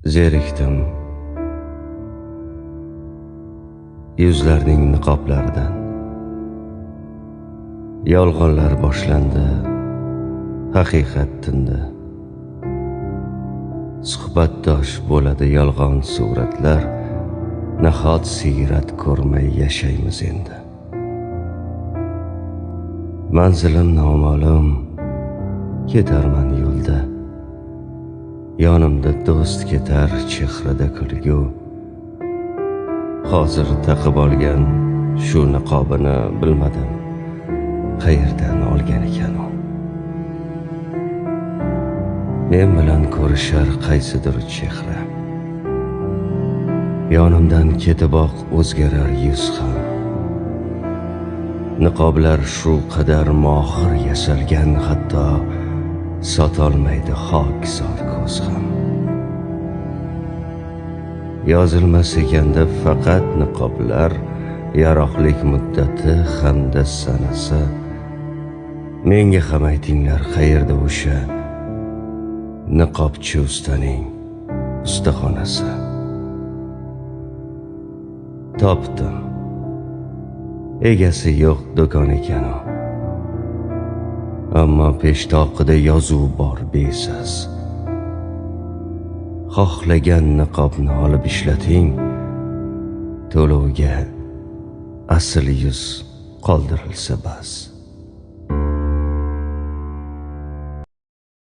Zerikdim yuzlarning niqoblaridan. Yolg'onlar boshlandi, haqiqat tindi. Suhbatdosh bo'ladi yolg'on suratlar, nahot siyrat ko'rmay yashaymiz endi. Manzilim noma'lum, ketarman yo'lda. Yonimda do'st ketar, chehrada kulgu. Hozir taqib olgan shu niqobini bilmadim, qayerdan olgan ekan u. Men bilan ko'rishar qaysidir chehra. Yonimdan ketiboq o'zgarar yuz ham. Niqoblar shu qadar mohir yasalgan, hatto sotolmaydi hokisor ko'z ham. Yozilmas ekanda faqat niqoblar, yaroqlik muddati hamda sanasi. Menga ham aytinglar, qayerda o'sha niqobchi ustaning ustaxonasi? Topdim, egasi yo'q do'kon ekan u. Ammo peshtoqida yozuv bor besiz. Xohlagan niqobni olib ishlating, to'lovga asl yuz qoldirilsa bas.